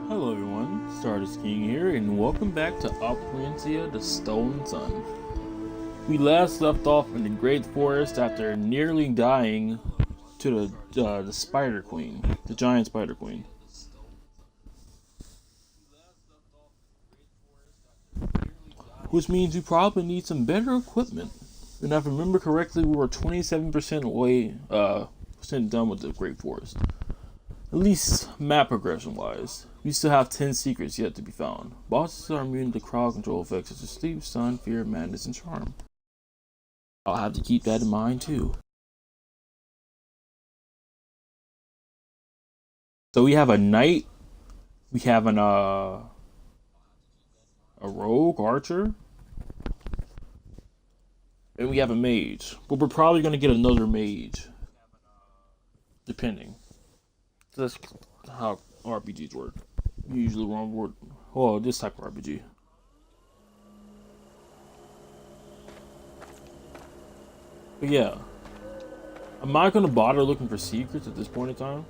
Hello everyone, Stardust King here, and welcome back to Operencia, the Stolen Sun. We last left off in the Great Forest after nearly dying to the Spider Queen, the Giant Spider Queen. Which means we probably need some better equipment. And if I remember correctly, we were 27% away, percent done with the Great Forest. At least map progression wise. We still have 10 secrets yet to be found. Bosses are immune to crowd control effects such as sleep, stun, fear, madness, and charm. I'll have to keep that in mind too. So we have a knight, we have a rogue archer, and we have a mage. But we're probably gonna get another mage. Depending. That's how RPGs work. You usually run board. Oh, this type of RPG. But yeah, I'm not gonna bother looking for secrets at this point in time.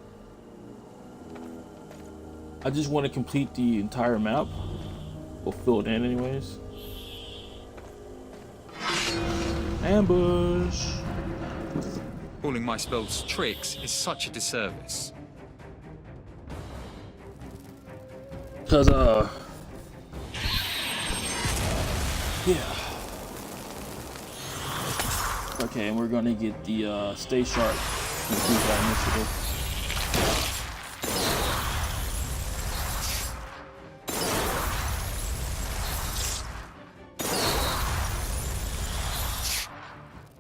I just want to complete the entire map. We'll fill it in anyways. Ambush. Calling my spells tricks is such a disservice. Cause yeah. Okay, and we're gonna get the stay sharp. Improve that initiative.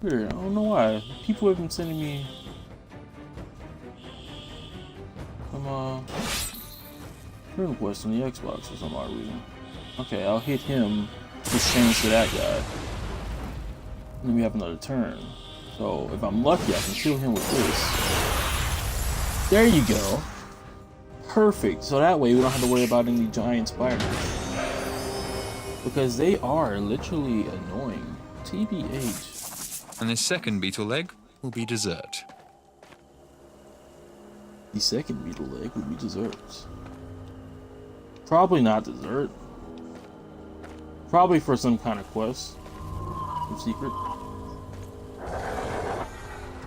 Weird, I don't know why. People have been sending me friend requests on the Xbox for some odd reason. Okay, I'll hit him to change to that guy. And then we have another turn. So if I'm lucky, I can kill him with this. There you go. Perfect. So that way we don't have to worry about any giant spiders. Because they are literally annoying. TBH. And this second beetle leg will be dessert. The second beetle leg would be desserts. Probably not dessert. Probably for some kind of quest. Some secret.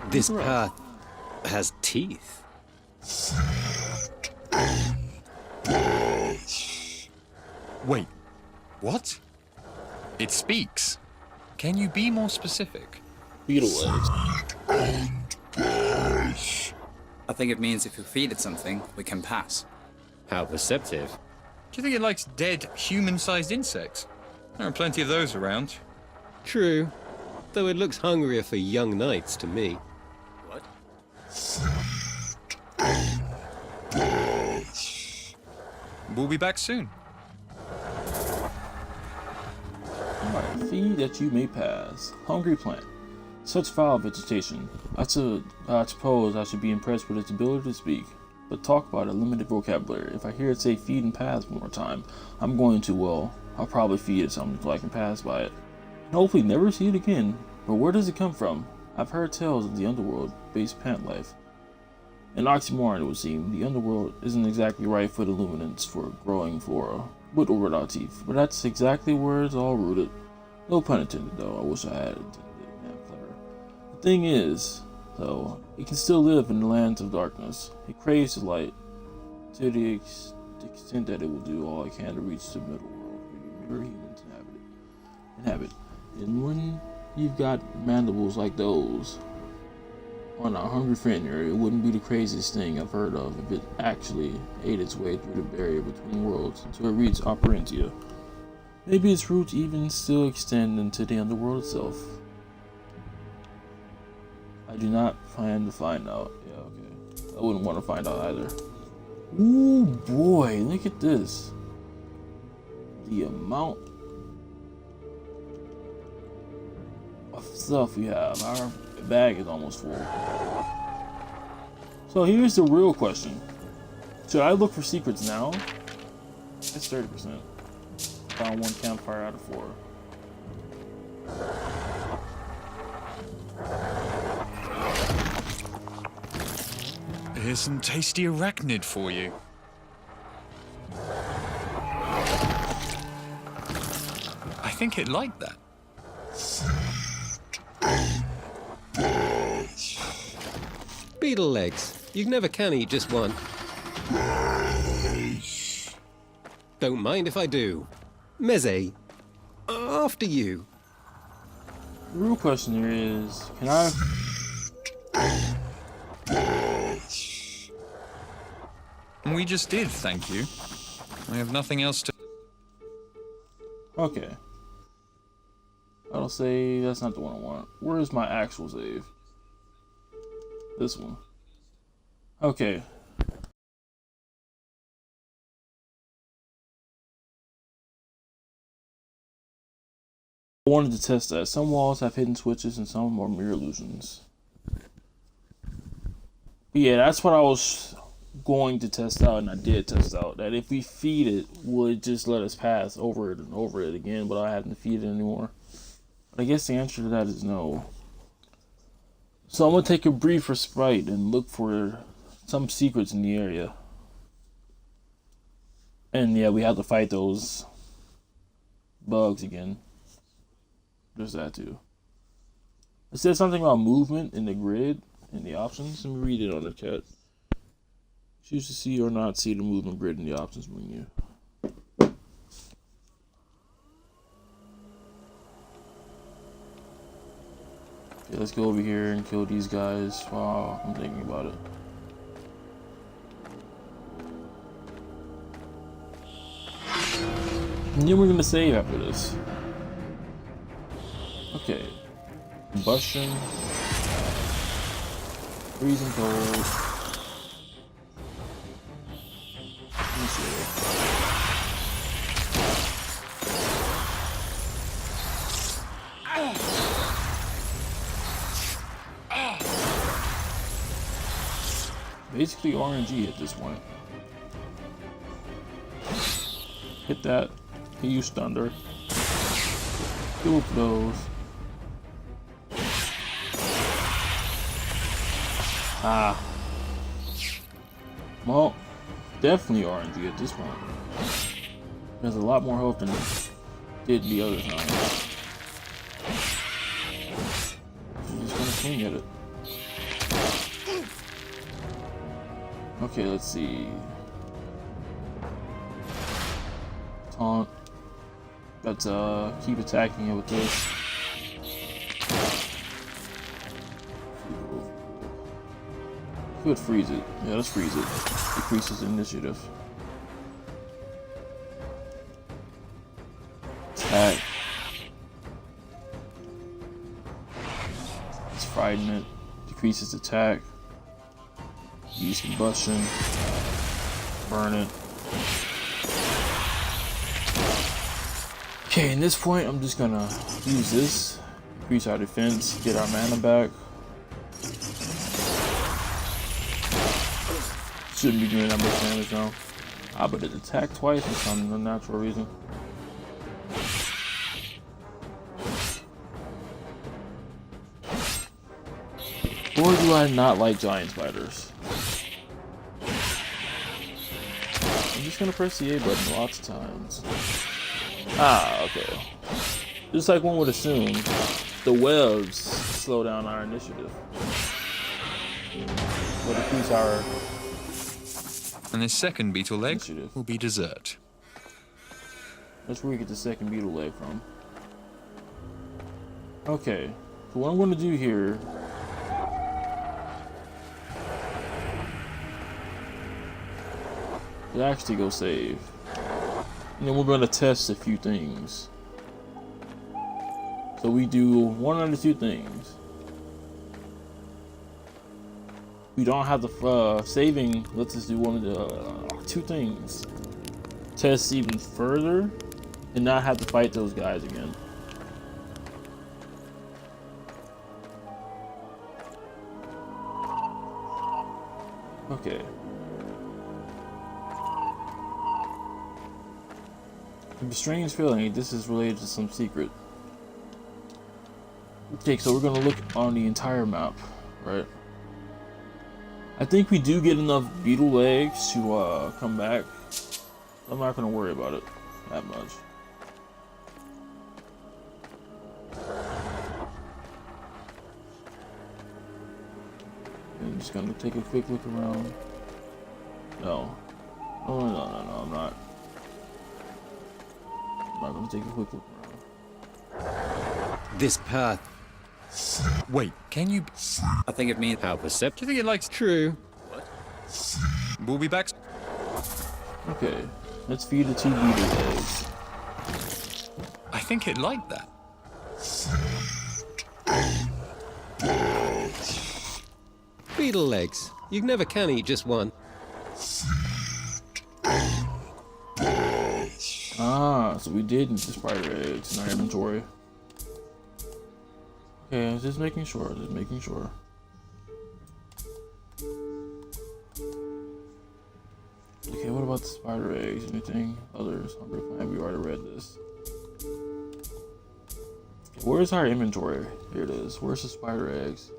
This path has teeth. Wait, what? It speaks. Can you be more specific? Beetle legs. I think it means if you feed it something, we can pass. How perceptive. Do you think it likes dead, human-sized insects? There are plenty of those around. True, though it looks hungrier for young knights to me. What? We'll be back soon. Alright, feed that you may pass. Hungry plant. Such foul vegetation. I suppose I should be impressed with its ability to speak. But talk about a limited vocabulary. If I hear it say feed and pass one more time, I'm going to, well, I'll probably feed it something so I can pass by it. And hopefully never see it again. But where does it come from? I've heard tales of the underworld-based plant life. An oxymoron, it would seem. The underworld isn't exactly right for the luminance for growing flora. With or without teeth. But that's exactly where it's all rooted. No pun intended, though. I wish I had intended it. Man, clever. The thing is, though, it can still live in the lands of darkness. It craves the light, to the extent that it will do all it can to reach the middle world, where humans inhabit. And when you've got mandibles like those on a hungry fenrir, it wouldn't be the craziest thing I've heard of if it actually ate its way through the barrier between worlds until it reached Operencia. Maybe its roots even still extend into the underworld itself. I do not plan to find out. Yeah, okay. I wouldn't want to find out either. Ooh boy, look at this. The amount of stuff we have. Our bag is almost full. So here's the real question. Should I look for secrets now? It's 30%. Found one campfire out of 4. Here's some tasty arachnid for you. think it liked that? Beetle legs. You never can eat just one. Don't mind if I do. Meze, after you. The real question here is, can I... We just did, thank you. I have nothing else to... Okay. I'll say that's not the one I want. Where is my actual save? This one. Okay. I wanted to test that. Some walls have hidden switches and some are mere illusions. But yeah, that's what I was going to test out, and I did test out. That if we feed it, would just let us pass over it and over it again, but I haven't to feed it anymore. But I guess the answer to that is no. So I'm going to take a brief respite and look for some secrets in the area. And yeah, we have to fight those bugs again. There's that too. It said something about movement in the grid in the options. Let me read it on the chat. Choose to see or not see the movement grid in the options menu. Okay, let's go over here and kill these guys while I'm thinking about it. And then we're gonna save after this. Okay. Combustion. Freezing cold. Let me see. Basically RNG at this point. Hit that. He used thunder. Go with those. Ah. Well, definitely RNG at this point. There's a lot more health than it did the other time. I'm just gonna swing at it. Okay, let's see. Taunt. Let's keep attacking it with this. Could freeze it. Yeah, let's freeze it. Decreases initiative. Attack. Let's frighten it. Decreases attack. Use combustion. Burn it. Okay, in this point, I'm just gonna use this. Increase our defense. Get our mana back. Shouldn't be doing that much damage now. Ah, but it attacked twice for some unnatural reason. Or do I not like giant spiders? I'm just gonna press the A button lots of times. Ah, okay. Just like one would assume, the webs slow down our initiative. But decrease our... And this second beetle leg initiative. will be dessert. That's where we get the second beetle leg from. Okay, so what I'm going to do here is actually go save. And then we're going to test a few things. So we do one of the two things. We don't have the saving. Let's just do one of the two things. Test even further and not have to fight those guys again. Okay. I have a strange feeling this is related to some secret. Okay, so we're gonna look on the entire map, right? I think we do get enough beetle legs to come back. I'm not gonna worry about it that much. just gonna take a quick look around. No. Oh, no, I'm not. I'm not gonna take a quick look around. This path. Wait, can you... I think it means How Do perceptive. you think it likes... True. We'll be back... Okay, let's feed the 2 beetle eggs. I think it liked that. Beetle legs. You never can eat just one. Ah, so we did need the spider eggs in our inventory. Okay, just making sure, Okay, what about the spider eggs? Anything? Others? Hungry plant, we already read this. Okay, where's our inventory? Here it is. Where's the spider eggs?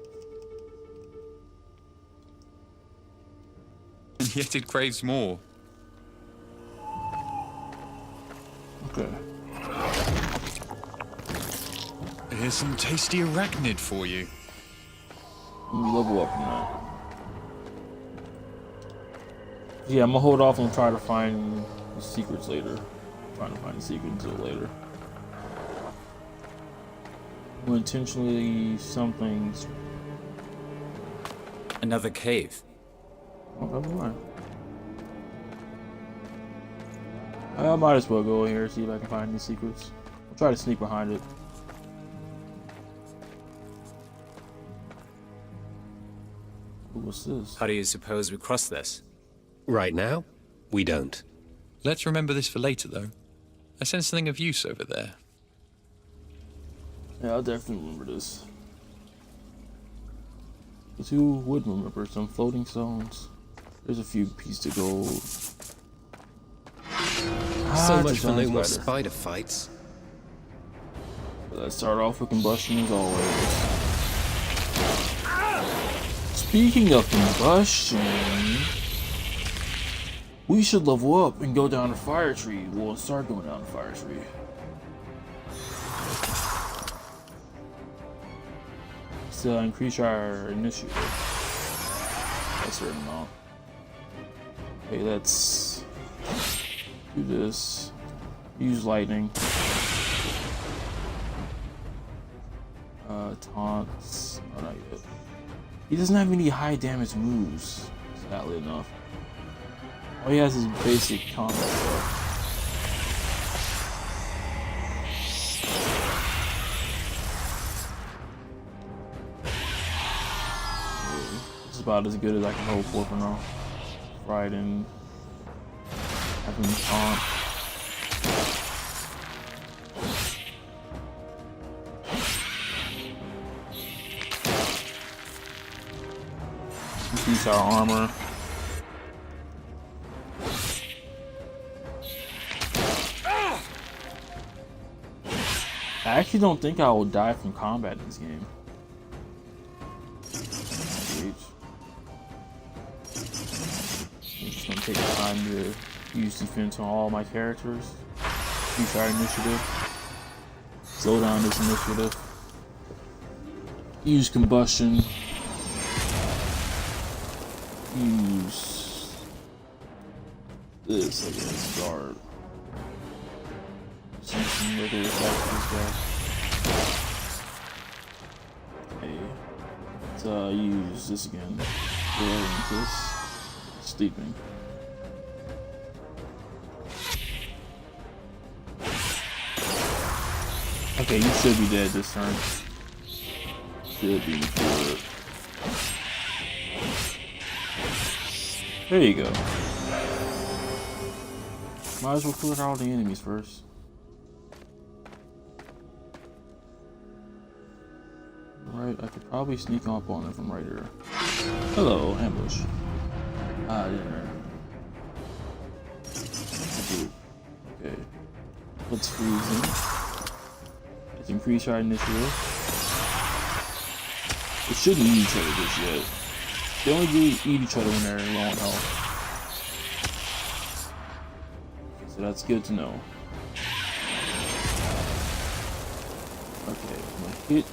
And yet it craves more. Okay. Here's some tasty arachnid for you. Let me level up from that. Yeah, I'm gonna hold off and try to find the secrets later. Trying to find the secrets until later. Well, intentionally something's... another cave. Oh, never mind. I might as well go in here and see if I can find any secrets. I'll try to sneak behind it. Ooh, what's this? How do you suppose we cross this? Right now, we don't. Let's remember this for later, though. I sense something of use over there. Yeah, I'll definitely remember this. But who would remember some floating stones? There's a few pieces of gold. So much for no giant more spider. spider fights. Let's start off with combustion as always. Speaking of combustion, we should level up and go down the fire tree. We'll start going down the fire tree. To increase our initiative. A certain amount. Okay, let's do this. Use lightning. Taunts. Oh, not yet. He doesn't have any high damage moves, sadly enough. All he has is basic combat stuff. It's about as good as I can hope for now. Right in. Having taunt. Increase our armor. I actually don't think I will die from combat in this game. I'm just gonna take the time to use defense on all my characters. Increase our initiative. Slow down this initiative. Use combustion. Use this, I guess, guard. Use some regular attacks for this guy. Okay. Let's use this again. This. Sleeping. Okay, you should be dead this turn. Should be good. There you go. Might as well clear out all the enemies first. Right, I could probably sneak up on them from right here. Hello, ambush. Ah, dinner. Okay. Let's freeze them. Let's increase our initiative. They shouldn't eat each other just yet. They only do eat each other when they're low on health. So that's good to know. Okay, I'm gonna hit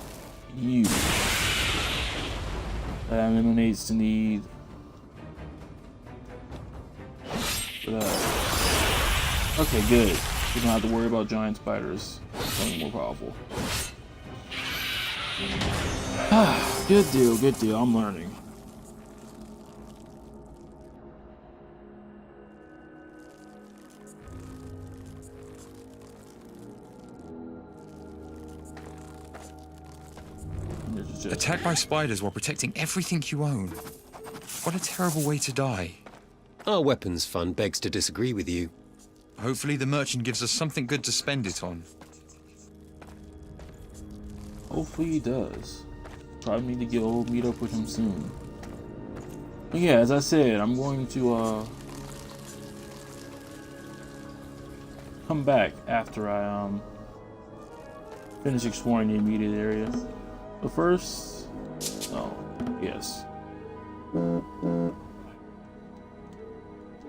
you. That eliminates the need for that. Okay, good. You don't have to worry about giant spiders becoming more powerful. Good deal, good deal. I'm learning. Attacked by spiders while protecting everything you own. What a terrible way to die. Our weapons fund begs to disagree with you. Hopefully the merchant gives us something good to spend it on. Hopefully he does. Probably need to meet up with him soon. But yeah, as I said, I'm going to come back after I finish exploring the immediate area. But first, oh yes.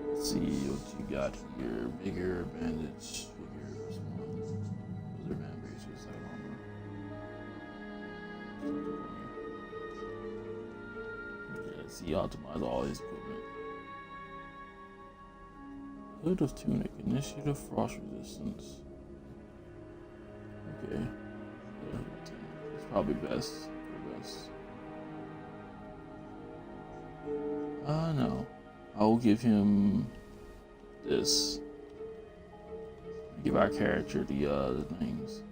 Let's see what you got here. Bigger bandage, bigger small. Those are bandages. I don't know. Okay, let's see. Optimize all his equipment. Hood of tunic, initiative, frost resistance. Okay. Yeah, it's probably best. No. I will give him this. Give our character the things.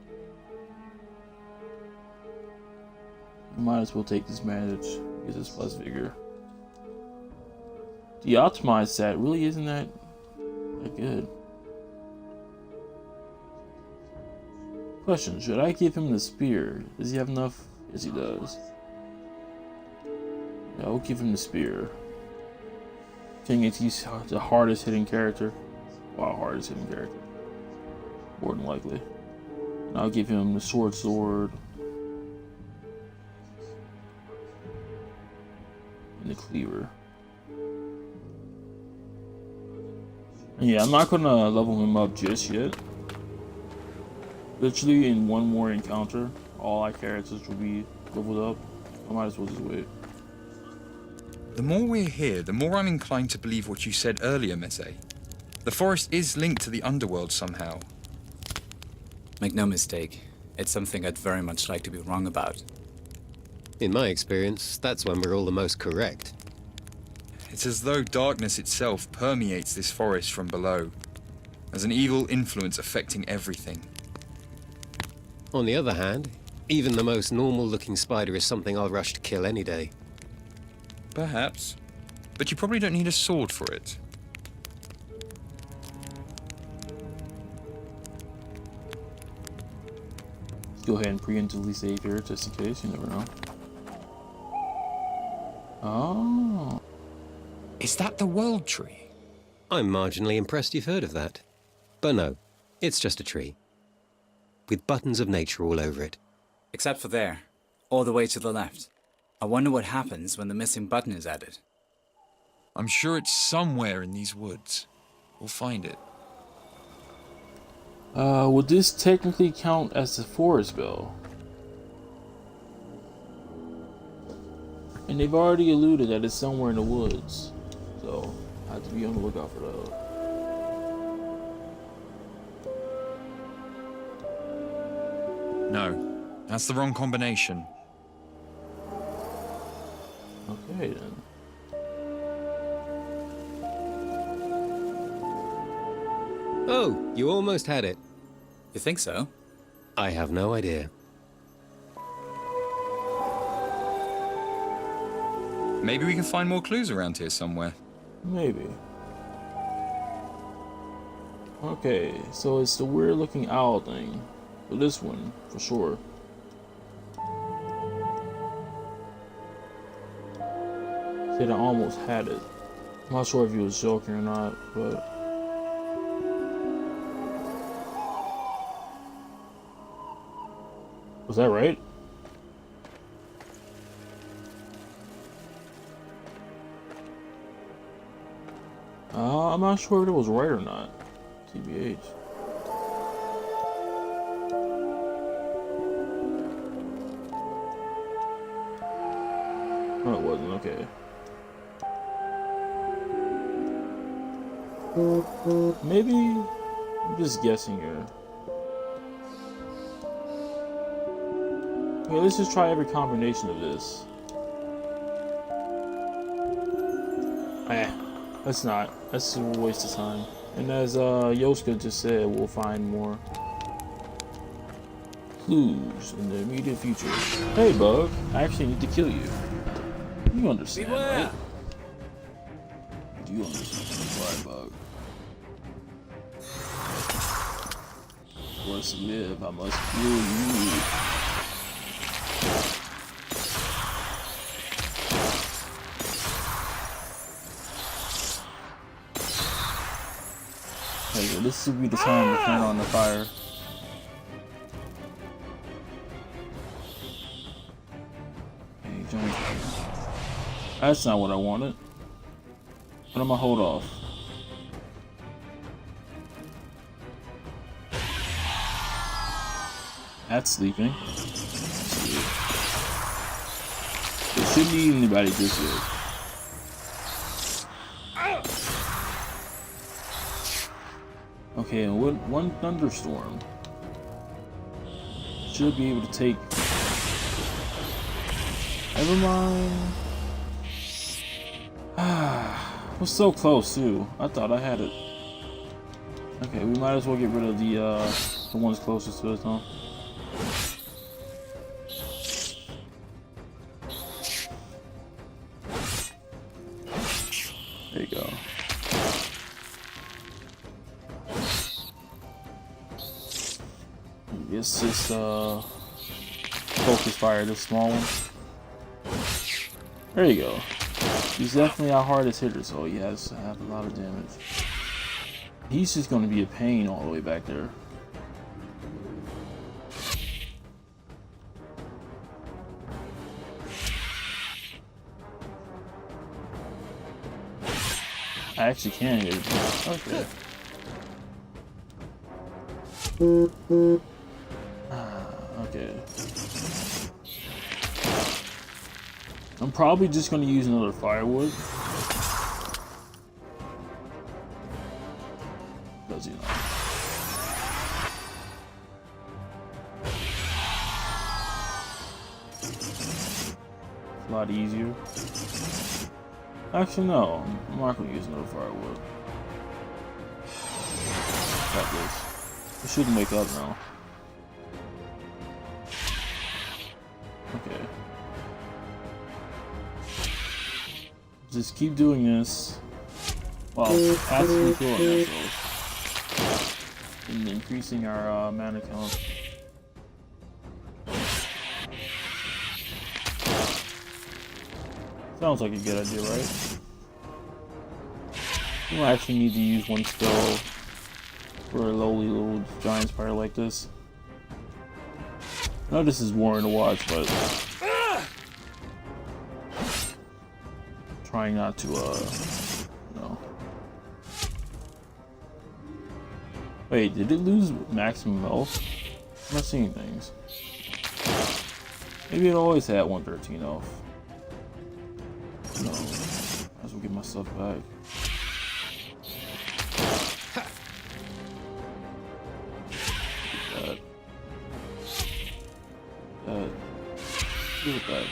We might as well take this bandage because it's plus vigor. The optimized stat really isn't that good. Question, should I give him the spear? Does he have enough? Yes, he does. Yeah, I'll give him the spear. Thing is, he's the hardest hitting character. Wow, hardest hitting character. More than likely. And I'll give him the sword. And the cleaver. And yeah, I'm not gonna level him up just yet. Literally in one more encounter, all our characters will be leveled up. I might as well just wait. The more we're here, the more I'm inclined to believe what you said earlier, Meze. The forest is linked to the underworld somehow. Make no mistake, it's something I'd very much like to be wrong about. In my experience, that's when we're all the most correct. It's as though darkness itself permeates this forest from below, as an evil influence affecting everything. On the other hand, even the most normal-looking spider is something I'll rush to kill any day. Perhaps. But you probably don't need a sword for it. Go ahead and preemptively save here just in case, you never know. Oh. Is that the world tree? I'm marginally impressed you've heard of that. But no, it's just a tree. With buttons of nature all over it. Except for there, all the way to the left. I wonder what happens when the missing button is added. I'm sure it's somewhere in these woods. We'll find it. Would this technically count as a forest bell? And they've already alluded that it's somewhere in the woods. So, I have to be on the lookout for that. No, that's the wrong combination. Okay then. Oh, you almost had it. You think so? I have no idea. Maybe we can find more clues around here somewhere. Maybe. Okay, so it's the weird looking owl thing. But this one, for sure. Said I almost had it. I'm not sure if he was joking or not, but... Was that right? I'm not sure if it was right or not. TBH. No, it wasn't. Okay. Maybe I'm just guessing here. Okay, let's just try every combination of this. Let's not. That's a waste of time. And as Yoshka just said, we'll find more clues in the immediate future. Hey, Bug, I actually need to kill you. You understand, right? You understand, why, Bug? For us to live, I must kill you. Okay, this would be the time to turn on the fire. Okay, Jones. That's not what I wanted. But I'm gonna hold off. That's sleeping. It shouldn't need anybody this good. Okay, and one thunderstorm should be able to take. Never mind. Was so close too. I thought I had it. Okay, we might as well get rid of the ones closest to us, huh? There you go. Let's just focus fire this small one. There you go. He's definitely our hardest hitter, so he has to have a lot of damage. He's just going to be a pain all the way back there. I actually can hit it. Okay. Okay. I'm probably just going to use another firewood. Does he not? It's a lot easier. Actually, no. I'm not going to use another firewood. Got this. We shouldn't wake up now. Okay. Just keep doing this while passively killing ourselves and increasing our mana count. Sounds like a good idea, right? You don't actually need to use one spell for a lowly little giant spider like this. I know this is boring to watch, but trying not to, no. Wait, did it lose maximum health? I'm not seeing things. Maybe it always had 113 health. No, might as well get my stuff back. That.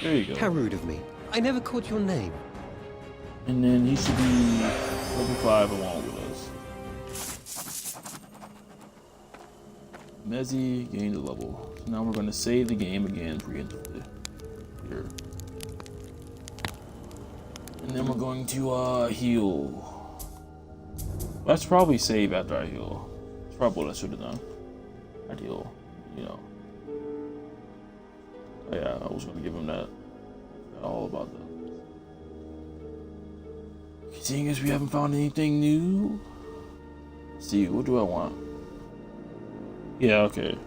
There you go. How rude of me. I never caught your name. And then he should be level 5 along with us. Mezzi gained a level. So now we're going to save the game again preemptively. Here. And then we're going to heal. Let's probably save after I heal. That's probably what I should have done. I'd heal, you know. Oh, yeah, I was going to give him that. All about that. Seeing as we haven't found anything new. Let's see, what do I want? Yeah, okay.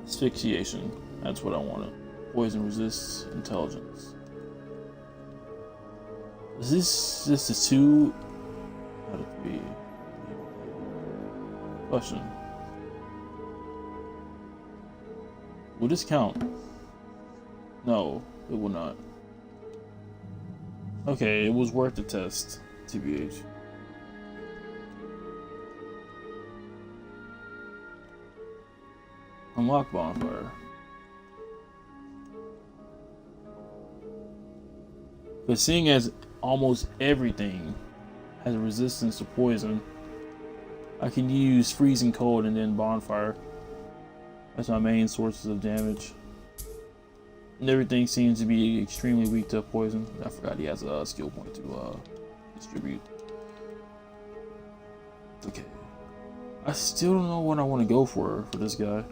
Asphyxiation. That's what I wanted. Poison resists intelligence. Is this just a 2 out of 3? Question. Will this count? No, it will not. Okay, it was worth the test, TBH. Unlock bonfire. But seeing as almost everything has a resistance to poison, I can use freezing cold and then bonfire. That's my main sources of damage. And everything seems to be extremely weak to poison. I forgot he has a skill point to distribute. Okay. I still don't know what I want to go for this guy.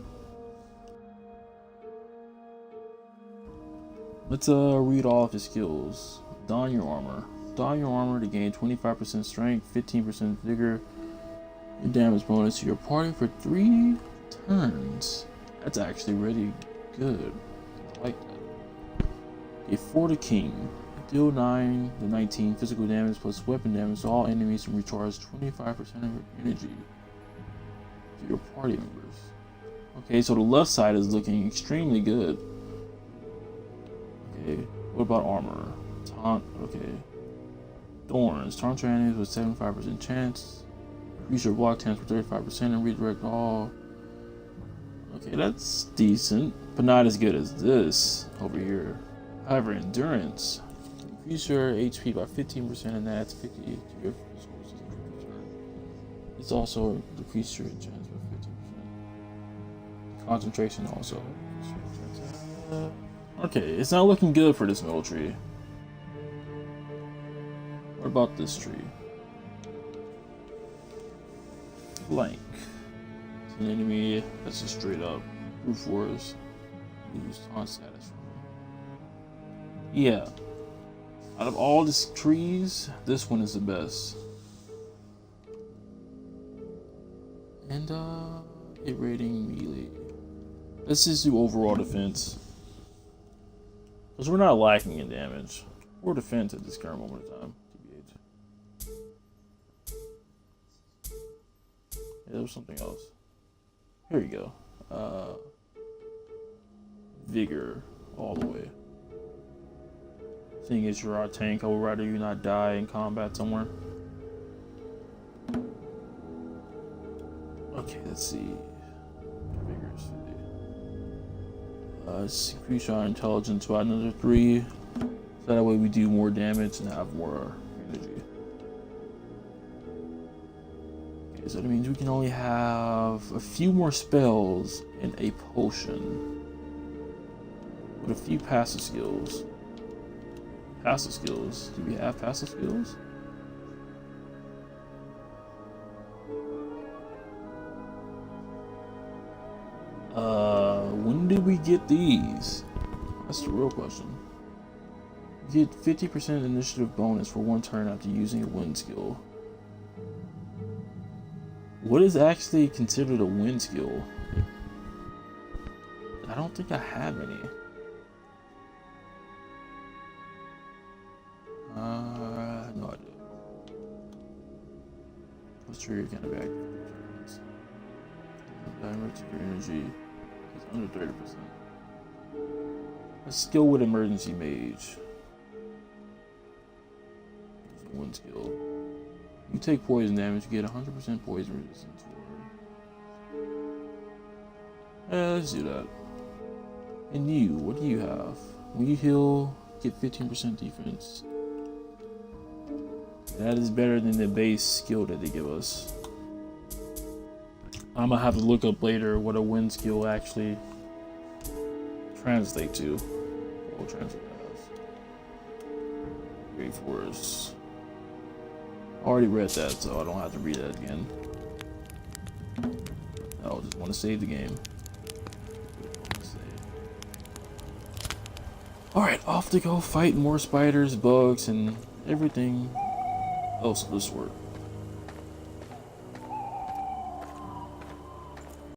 Let's read all of his skills. Don your armor. Don your armor to gain 25% strength, 15% vigor, and damage bonus to your party for 3 turns. That's actually really good. I like that. Okay, for the king. Deal 9 to 19 physical damage plus weapon damage to all enemies and recharge 25% of your energy to your party members. Okay, so the left side is looking extremely good. Okay, what about armor? Taunt, okay. Thorns. Taunt your enemies with 75% chance. Increase your block chance for 35% and redirect all. Okay, that's decent, but not as good as this over here. However, endurance. Increase your HP by 15% and that adds 50 to your resources in return. It's also decrease your chance by 50%. Concentration also. Okay, it's not looking good for this middle tree. What about this tree? Blank. It's an enemy that's just straight up brute force. Use taunt status from him. Yeah. Out of all these trees, this one is the best. And hit rating melee. Let's just do overall defense. Because we're not lacking in damage or defense at this current moment of time. TBH. Yeah, there was something else. Here you go. Vigor all the way. Seeing as you're our tank, I would rather you not die in combat somewhere. Okay, let's see. Vigorously. Let's increase our intelligence by another 3. So that way we do more damage and have more energy. Okay, so that means we can only have a few more spells and a potion. With a few passive skills. Passive skills. Do we have passive skills? When did we get these? That's the real question. You get 50% initiative bonus for 1 turn after using a wind skill. What is actually considered a wind skill? I don't think I have any. No idea. Let's trigger kind of back. Direct your energy is under 30%. A skill with emergency mage. One skill. You take poison damage, you get 100% poison resistance. Let's do that. And you, what do you have? When you heal, get 15% defense. That is better than the base skill that they give us. I'm gonna have to look up later what a wind skill actually translate to. What will translate as. Great Forest. I already read that, so I don't have to read that again. I just want to save the game. Alright, off to go fight more spiders, bugs, and everything else of the sort.